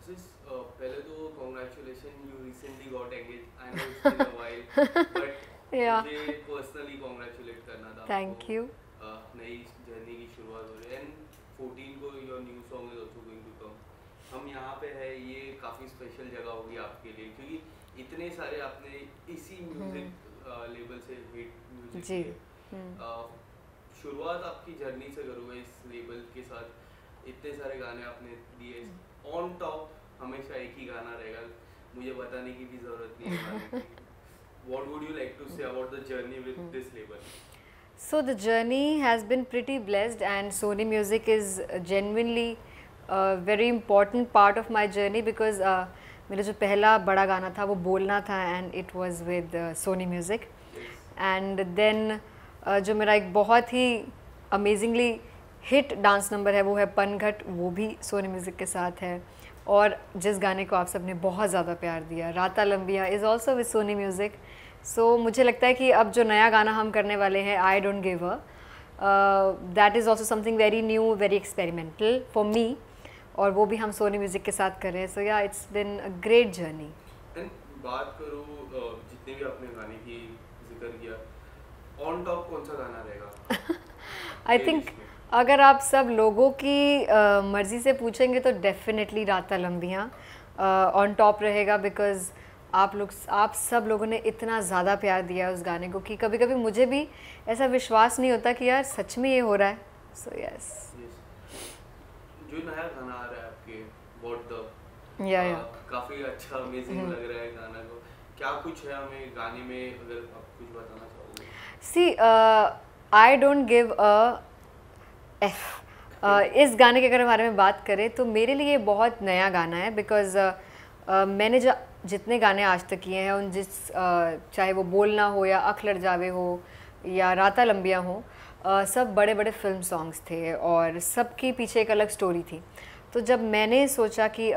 पहले तो congratulations, you recently got engaged. I know it's been a while, but Yeah. मुझे personally congratulate करना था Thank आपको you. नई जर्नी की शुरुआत हो रही है and 14 को your new song is also going to come. हम यहाँ पे है, ये काफ़ी स्पेशल जगह होगी आपके लिए क्योंकि इतने सारे आपने इसी म्यूजिक लेबल से हिट म्यूजिक जी। किए। शुरुआत आपकी जर्नी से करूँगा इस लेबल के साथ, इतने सारे गाने आपने दिए। ऑन टॉप हमेशा एक ही गाना रहेगा, मुझे बताने की भी ज़रूरत नहीं है गाने की। What would you like to say about the journey with this label? So the journey has been pretty blessed, and Sony Music is genuinely a very important part of my journey because मेरा जो पहला बड़ा गाना था वो बोलना था and it was with Sony Music. Yes. And then जो मेरा एक बहुत ही amazingly हिट डांस नंबर है वो है पनघट, वो भी सोनी म्यूज़िक के साथ है। और जिस गाने को आप सब ने बहुत ज़्यादा प्यार दिया, Raataan Lambiyan, is also with Sony music. So मुझे लगता है कि अब जो नया गाना हम करने वाले हैं, आई don't give a, that is also something very new, very experimental for me, और वो भी हम सोनी म्यूज़िक के साथ कर रहे हैं। सो या it's been a great journey. And बात करूँ जितने भी आपने गाने की जिक्र किया, ऑन टॉप कौन सा गाना रहेगा? आई थिंक अगर आप सब लोगों की मर्ज़ी से पूछेंगे तो डेफिनेटली राता लंबियाँ ऑन टॉप रहेगा, बिकॉज़ आप सब लोगों ने इतना ज़्यादा प्यार दिया उस गाने को कि कभी कभी मुझे भी ऐसा विश्वास नहीं होता कि यार सच में ये हो रहा है। सो यस, जो नया गाना आ रहा है आपके व्हाट द, या काफ़ी अच्छा अमेजिंग लग रहा है गाना को, क्या कुछ है हमें गाने में अगर आप कुछ बताना चाहोगे? See I don't give a F. इस गाने के अगर बारे में बात करें तो मेरे लिए बहुत नया गाना है, बिकॉज़ मैंने जितने गाने आज तक किए हैं उन चाहे वो बोलना हो या अख लड़ जावे हो या राता लंबिया हो, सब बड़े बड़े फिल्म सॉन्ग्स थे और सबके पीछे एक अलग स्टोरी थी। तो जब मैंने सोचा कि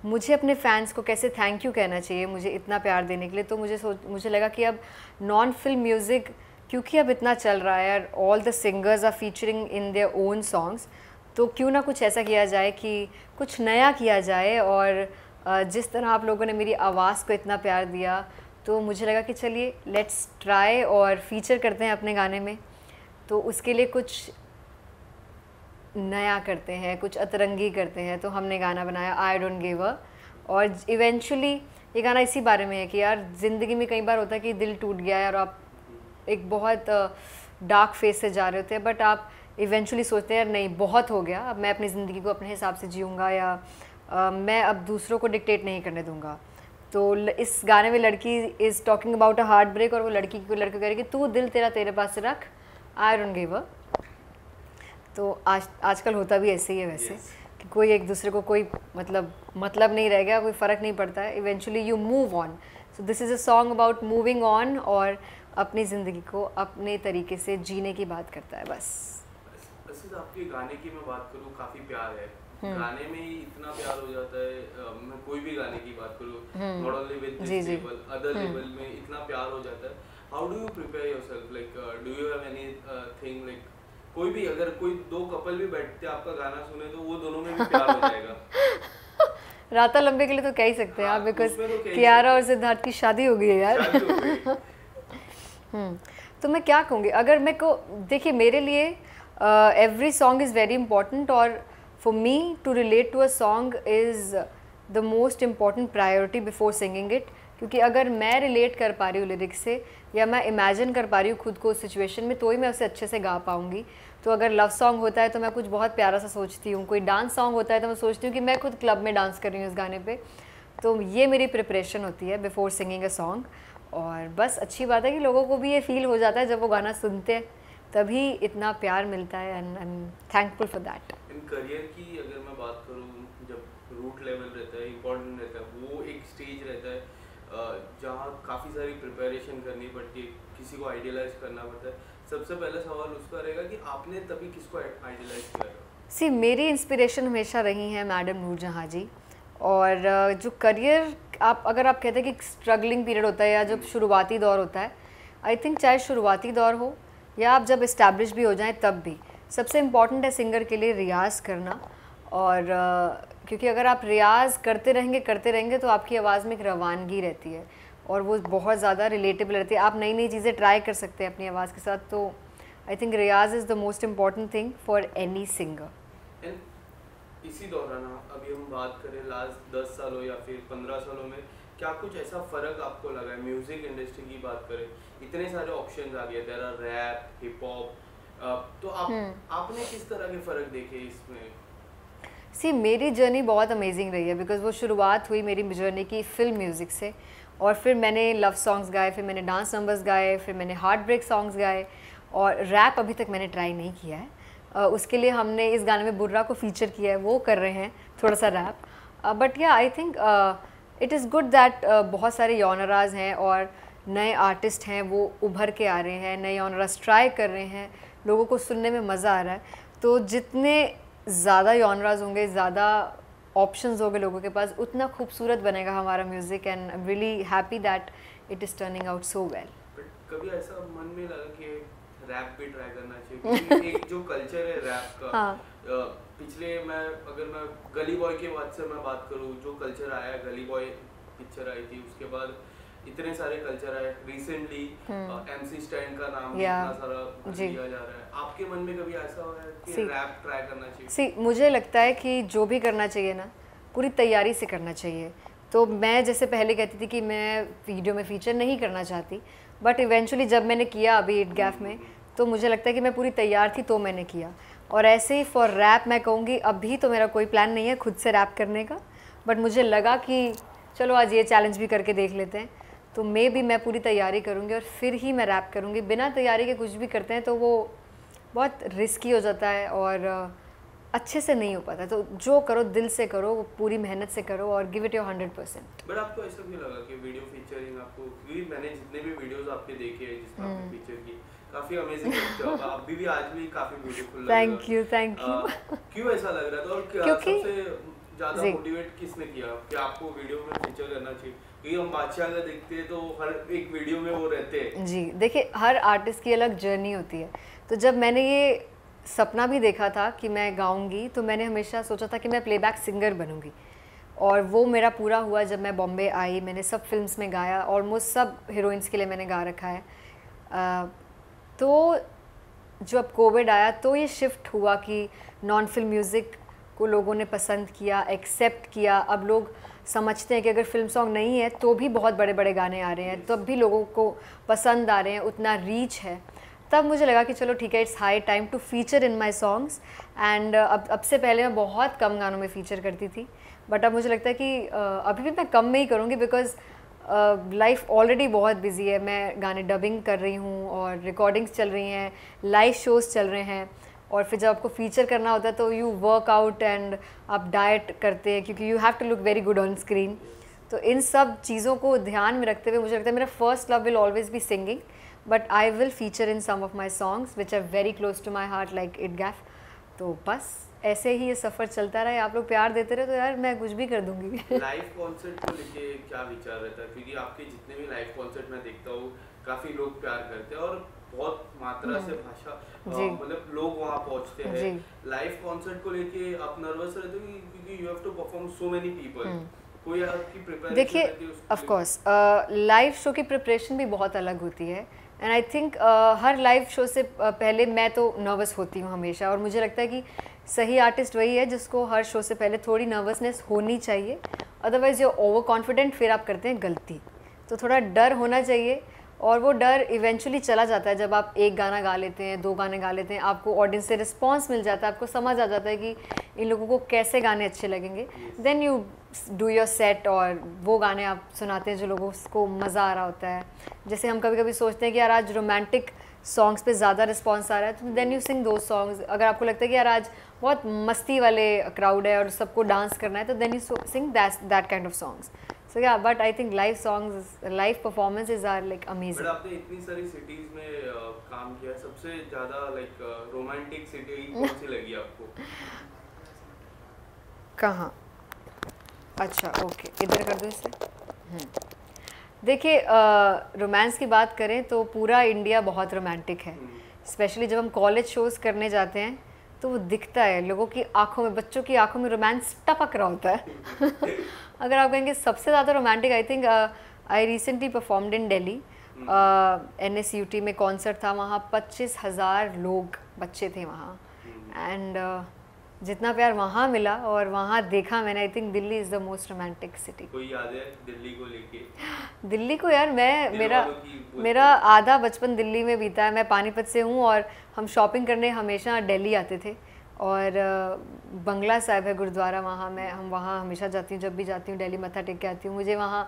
मुझे अपने फैंस को कैसे थैंक यू कहना चाहिए मुझे इतना प्यार देने के लिए, तो मुझे लगा कि अब नॉन फिल्म म्यूज़िक क्योंकि अब इतना चल रहा है, all the singers are featuring in their own songs, तो क्यों ना कुछ ऐसा किया जाए कि कुछ नया किया जाए। और जिस तरह आप लोगों ने मेरी आवाज़ को इतना प्यार दिया, तो मुझे लगा कि चलिए लेट्स ट्राई और फीचर करते हैं अपने गाने में। तो उसके लिए कुछ नया करते हैं, कुछ अतरंगी करते हैं, तो हमने गाना बनाया आई डोंट गिव अ। और इवेंचुअली ये गाना इसी बारे में है कि यार ज़िंदगी में कई बार होता है कि दिल टूट गया है और आप एक बहुत डार्क फेस से जा रहे होते हैं, बट आप इवेंचुअली सोचते हैं यार नहीं बहुत हो गया, अब मैं अपनी ज़िंदगी को अपने हिसाब से जीऊँगा या मैं अब दूसरों को डिक्टेट नहीं करने दूँगा। तो इस गाने में लड़की is talking about a heart break और वो लड़की को लड़के कह रही कि तू दिल तेरे पास रख, आई डोंट गिव अ। तो आजकल होता भी ऐसे ही है वैसे, कि कोई एक दूसरे को कोई मतलब नहीं रह गया, कोई फ़र्क नहीं पड़ता है, eventually you move on. So this is a song about moving on और अपनी ज़िंदगी को अपने तरीके से जीने की बात करता है बस। वैसे आपके गाने की मैं बात करूँ, काफ़ी प्यार है गाने में ही, इतना प्यार हो जाता है। मैं कोई भी गाने की बात करूँ, not only with this level, other level में इतना प्यार हो जाता है। How do you prepare yourself, like do you have any thing, like कोई भी अगर कोई दो कपल भी बैठते आपका गाना सुने तो वो दोनों में भी प्यार हो जाएगा। राता लंबे के लिए तो कह ही सकते हैं आप, बिकॉज कियारा और सिद्धार्थ की शादी हो गई है यार। तो मैं क्या कहूँगी, अगर मैं को देखिए मेरे लिए every song is very important, और for me to relate to a song is the most important priority before singing it. क्योंकि अगर मैं रिलेट कर पा रही हूँ लिरिक्स से या मैं इमेजिन कर पा रही हूँ खुद को उस सिचुएशन में, तो ही मैं उसे अच्छे से गा पाऊँगी। तो अगर लव सॉन्ग होता है तो मैं कुछ बहुत प्यारा सा सोचती हूँ, कोई डांस सॉन्ग होता है तो मैं सोचती हूँ कि मैं खुद क्लब में डांस कर रही हूँ इस गाने पे। तो ये मेरी प्रिपरेशन होती है बिफोर सिंगिंग अ सॉन्ग। और बस अच्छी बात है कि लोगों को भी ये फील हो जाता है जब वो गाना सुनते हैं, तभी इतना प्यार मिलता है, and I am thankful for that. In career की अगर मैं बात करूँ, जब रूट लेवल रहता है, इम्पोर्टेंट रहता है, वो एक स्टेज रहता है जहाँ काफ़ी सारी प्रिपरेशन करनी पड़ती है, किसी को आइडियलाइज करना पड़ता है। सबसे पहला सवाल उसका रहेगा कि आपने तभी किसको आइडियलाइज किया? सी मेरी इंस्पिरेशन हमेशा रही हैं मैडम नूरजहाँ जी। और जो करियर अगर आप कहते हैं कि स्ट्रगलिंग पीरियड होता है या जब शुरुआती दौर होता है, आई थिंक चाहे शुरुआती दौर हो या आप जब इस्टेब्लिश भी हो जाएं, तब भी सबसे इम्पॉर्टेंट है सिंगर के लिए रियाज़ करना। और क्योंकि अगर आप रियाज़ करते रहेंगे तो आपकी आवाज़ में एक रवानगी रहती है और वो बहुत ज़्यादा रिलेटेबल रहती है। आप नई नई चीज़ें ट्राई कर सकते हैं अपनी आवाज़ के साथ। तो I think riyaz is the most important thing for any singer. इसी दौरान अभी हम बात करें लास्ट 10 सालों या फिर 15 सालों में, क्या कुछ ऐसा फ़र्क आपको लगा है? म्यूज़िक इंडस्ट्री की बात करें, इतने सारे ऑप्शंस आ गए, there are rap, hip hop, तो आपने किस तरह के फ़र्क देखे इसमें? सी मेरी जर्नी बहुत अमेजिंग रही है बिकॉज़ वो शुरुआत हुई मेरी जर्नी की फिल्म म्यूज़िक से, और फिर मैंने लव सॉन्ग्स गाए, फिर मैंने डांस नंबर्स गाए, फिर मैंने हार्ट ब्रेक सॉन्ग्स गाए, और रैप अभी तक मैंने ट्राई नहीं किया है। उसके लिए हमने इस गाने में बुर्रा को फीचर किया है, वो कर रहे हैं थोड़ा सा रैप। बट या I think it is good that बहुत सारे जॉनराज हैं और नए आर्टिस्ट हैं वो उभर के आ रहे हैं, नए जॉनराज ट्राई कर रहे हैं, लोगों को सुनने में मज़ा आ रहा है। तो जितने ज़्यादा जॉनराज होंगे, ज़्यादा ऑप्शंस होंगे लोगों के पास, उतना खूबसूरत बनेगा हमारा music, and I am really happy that it is turning out so well. कभी ऐसा मन में लगा कि रैप भी ट्राई करना चाहिए? एक जो कल्चर है रैप का, हाँ। पिछले अगर मैं गली बॉय के बाद से मैं बात करूँ, जो कल्चर आया, गली बॉय पिक्चर आई थी, उसके बाद इतने सारे कल्चर आए, रिसेंटली एमसी स्टैंड का नाम इतना सारा लिया जा रहा है। आपके मन में कभी ऐसा हुआ है कि रैप ट्राई करना चाहिए? मुझे लगता है कि जो भी करना चाहिए ना, पूरी तैयारी से करना चाहिए। तो मैं जैसे पहले कहती थी कि मैं वीडियो में फीचर नहीं करना चाहती, बट इवेंचुअली जब मैंने किया अभी इट गैफ में, तो मुझे लगता है कि मैं पूरी तैयार थी तो मैंने किया। और ऐसे ही फॉर रैप मैं कहूँगी, अभी तो मेरा कोई प्लान नहीं है खुद से रैप करने का, बट मुझे लगा कि चलो आज ये चैलेंज भी करके देख लेते हैं, तो मे भी मैं पूरी तैयारी करूँगी और फिर ही मैं रैप करूँगी। बिना तैयारी के कुछ भी करते हैं तो वो बहुत रिस्की हो जाता है और अच्छे से नहीं हो पाता। तो जो करो दिल से करो, पूरी मेहनत से करो और गिव इट योर 100%। बट आपको ऐसा भी लगा कि वीडियो फीचरिंग आपको, क्योंकि मैंने जितने भी वीडियोस आपके देखे हैं जिसमें आपने फीचर की, काफी अमेजिंग लगता है, अभी भी आज भी काफी ब्यूटीफुल लग रहा है। Thank you. क्यों ऐसा लग रहा था और क्योंकि सबसे ज्यादा मोटिवेट किसने किया कि आपको वीडियो में फीचर करना चाहिए? क्योंकि हम बादशाह का देखते हैं तो हर एक वीडियो में वो रहते हैं। जी देखिए, हर आर्टिस्ट की अलग जर्नी होती है। तो जब मैंने ये सपना भी देखा था कि मैं गाऊंगी, तो मैंने हमेशा सोचा था कि मैं प्लेबैक सिंगर बनूंगी, और वो मेरा पूरा हुआ। जब मैं बॉम्बे आई, मैंने सब फिल्म्स में गाया, ऑलमोस्ट सब हीरोइंस के लिए मैंने गा रखा है। तो जब कोविड आया तो ये शिफ्ट हुआ कि नॉन फिल्म म्यूज़िक को लोगों ने पसंद किया, एक्सेप्ट किया। अब लोग समझते हैं कि अगर फिल्म सॉन्ग नहीं है तो भी बहुत बड़े बड़े गाने आ रहे हैं, तब भी लोगों को पसंद आ रहे हैं, उतना रीच है। तब मुझे लगा कि चलो ठीक है, it's high time to feature in my songs. And अब से पहले मैं बहुत कम गानों में फ़ीचर करती थी, बट अब मुझे लगता है कि अभी भी मैं कम में ही करूँगी, बिकॉज़ लाइफ ऑलरेडी बहुत बिजी है। मैं गाने डबिंग कर रही हूँ और रिकॉर्डिंग्स चल रही हैं, लाइव शोज़ चल रहे हैं, और फिर जब आपको फीचर करना होता है तो यू वर्क आउट एंड आप डाइट करते हैं, क्योंकि you have to look very good on screen. तो इन सब चीज़ों को ध्यान में रखते हुए मुझे लगता है मेरा first love will always be singing, but I will feature in some of my songs which are very close to my heart, like it गैफ। तो बस ऐसे ही ये सफ़र चलता रहे, आप लोग प्यार देते रहे तो यार मैं कुछ भी कर दूंगी। लाइव कॉन्सर्ट को लेके क्या विचार रहता है? क्योंकि आपके जितने भी लाइव कॉन्सर्ट मैं देखता हूँ, काफ़ी लोग प्यार करते हैं और बहुत मात्रा से भाषा मतलब लोग वहाँ पहुँचते हैं। लाइव कॉन्सर्ट को लेके आप नर्वस रहते हो क्योंकि you have to perform so many people? कोई आपकी प्रिपरेशन? देखिए, ऑफ कोर्स लाइव शो की प्रिपरेशन भी बहुत अलग होती है, एंड आई थिंक हर लाइव शो से पहले मैं तो नर्वस होती हूँ हमेशा, और मुझे लगता है कि सही आर्टिस्ट वही है जिसको हर शो से पहले थोड़ी नर्वसनेस होनी चाहिए। अदरवाइज़ जो ओवर कॉन्फिडेंट, फिर आप करते हैं गलती। तो थोड़ा डर होना चाहिए, और वो डर इवेंचुअली चला जाता है जब आप एक गाना गा लेते हैं, 2 गाने गा लेते हैं, आपको ऑडियंस से रिस्पॉन्स मिल जाता है, आपको समझ आ जाता है कि इन लोगों को कैसे गाने अच्छे लगेंगे। Then you do your set, और वो गाने आप सुनाते हैं जो लोगों को मज़ा आ रहा होता है। जैसे हम कभी कभी सोचते हैं कि यार आज रोमांटिक सॉन्ग्स पे ज़्यादा रिस्पॉन्स आ रहा है, तो देन यू सिंग दो सॉन्ग्स। अगर आपको लगता है कि यार आज बहुत मस्ती वाले क्राउड है और सबको डांस करना है, तो then you sing that kind of songs. So yeah, but I think live songs, live performances are like amazing. But आपने इतनी सारी cities में काम किया, सबसे ज़्यादा like romantic city कौन सी लगी आपको? कहाँ? अच्छा, ओके, इधर कर दो इसे। देखिए, रोमांस की बात करें तो पूरा इंडिया बहुत रोमांटिक है। स्पेशली जब हम कॉलेज शोज़ करने जाते हैं तो वो दिखता है लोगों की आंखों में, बच्चों की आंखों में रोमांस टपक रहा होता है। अगर आप कहेंगे सबसे ज़्यादा romantic, I think I recently performed in Delhi, NSUT में कॉन्सर्ट था, वहाँ 25,000 लोग बच्चे थे वहाँ, एंड जितना प्यार वहाँ मिला और वहाँ देखा मैंने, I think Delhi is the most romantic city. कोई याद है दिल्ली को लेके? दिल्ली को यार, मेरा आधा बचपन दिल्ली में बीता है। मैं पानीपत से हूँ और हम शॉपिंग करने हमेशा दिल्ली आते थे, और बंगला साहिब है गुरुद्वारा, वहाँ हम वहाँ हमेशा जाती हूँ, जब भी जाती हूँ दिल्ली मत्था टेक के आती हूँ। मुझे वहाँ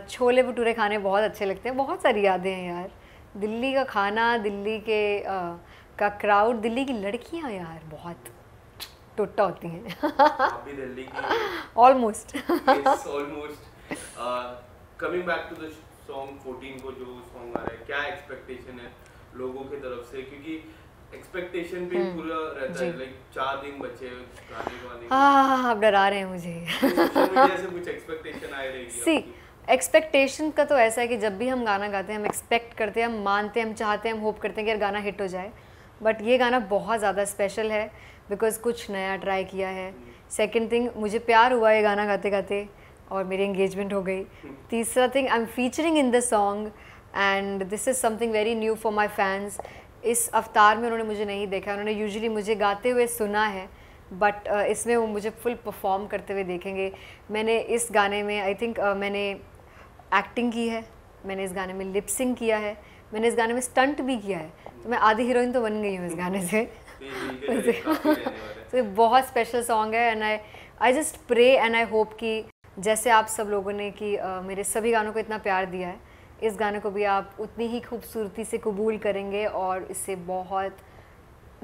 छोले भटूरे खाने बहुत अच्छे लगते हैं। बहुत सारी यादें हैं यार, दिल्ली का खाना, दिल्ली के का क्राउड, दिल्ली की लड़कियाँ यार बहुत टोटा होती हैं। आप भी दिल्ली की? Almost. Almost. Coming back to the song 14 को, जो सॉन्ग आ रहा है, क्या एक्सपेक्टेशन है लोगों की तरफ से? क्योंकि एक्सपेक्टेशन भी पूरा रहता है, लाइक 4 दिन बचे गाने को आने के। हाँ, आप डरा रहे हैं मुझे। सोशल मीडिया से कुछ एक्सपेक्टेशन आए रहेगी? सी, एक्सपेक्टेशन का तो ऐसा है कि जब भी हम गाना गाते हैं हम एक्सपेक्ट करते हैं, हम मानते हैं, हम चाहते हैं, हम होप करते हैं कि यार गाना हिट हो जाए। बट ये गाना बहुत ज़्यादा स्पेशल है बिकॉज कुछ नया ट्राई किया है। सेकेंड थिंग, मुझे प्यार हुआ ये गाना गाते गाते और मेरी एंगेजमेंट हो गई। तीसरा thing, I am featuring in the song and this is something very new for my fans. इस अवतार में उन्होंने मुझे नहीं देखा, उन्होंने यूजुअली मुझे गाते हुए सुना है, बट इसमें वो मुझे फुल परफॉर्म करते हुए देखेंगे। मैंने इस गाने में आई थिंक मैंने एक्टिंग की है, मैंने इस गाने में लिपसिंग किया है, मैंने इस गाने में स्टंट भी किया है, तो मैं आधी हीरोइन तो बन गई हूँ इस गाने से। तो ये बहुत स्पेशल सॉन्ग है, and I just pray and I hope कि जैसे आप सब लोगों ने कि मेरे सभी गानों को इतना प्यार दिया है, इस गाने को भी आप उतनी ही खूबसूरती से कबूल करेंगे और इससे बहुत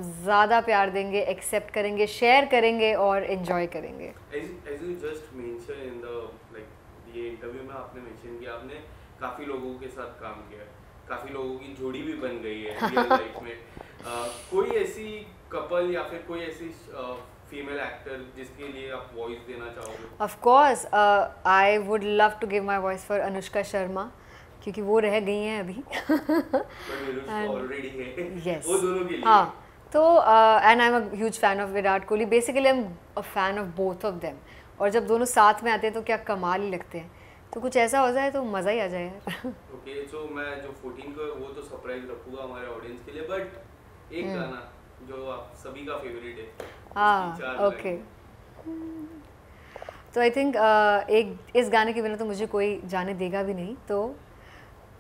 ज़्यादा प्यार देंगे, एक्सेप्ट करेंगे, शेयर करेंगे और एंजॉय करेंगे। As you just mentioned in the like ये इंटरव्यू में आपने मेंशन किया आपने काफ़ी लोगों के साथ काम किया है, काफ़ी लोगों की जोड़ी भी बन गई है रियल लाइफ में। कोई ऐसी कपल या फिर कोई ऐसी फीमेल एक्टर जिसके लिए आप वॉइस देना चाहोगे? Of course I would love to give my voice for Anushka Sharma, क्योंकि वो रह गई हैं अभी। ऑलरेडी है। Yes. वो दोनों के लिए। हाँ, तो and I am a huge fan of Virat Kohli. Basically I am a fan of both of them, और जब दोनों साथ में आते हैं तो क्या कमाल ही लगते हैं। तो कुछ ऐसा हो जाए तो मज़ा ही आ जाए यार। ओके, सो मैं जो 14 को वो तो सरप्राइज रखूंगा हमारे ऑडियंस के लिए, बट एक गाना जो आप सभी का फेवरेट है। हाँ, ओके। तो आई थिंक एक इस गाने के बिना तो मुझे कोई जाने देगा भी नहीं। तो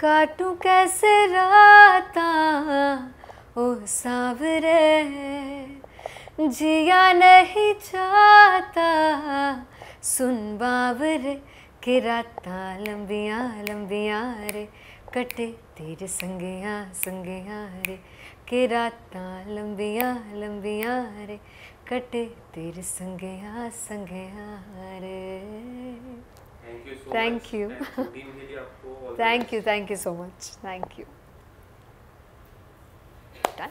काटूं कैसे राता ओ सावरे, जिया नहीं चाहता सुन बावरे, कि रातां लंबियां लंबियां रे, कटे तेरे संगिया संगिया रे, कि रातां लंबियां लंबियां रे, कटे तेरे संगिया संगिया रे। Thank you. Thank you so much, thank you.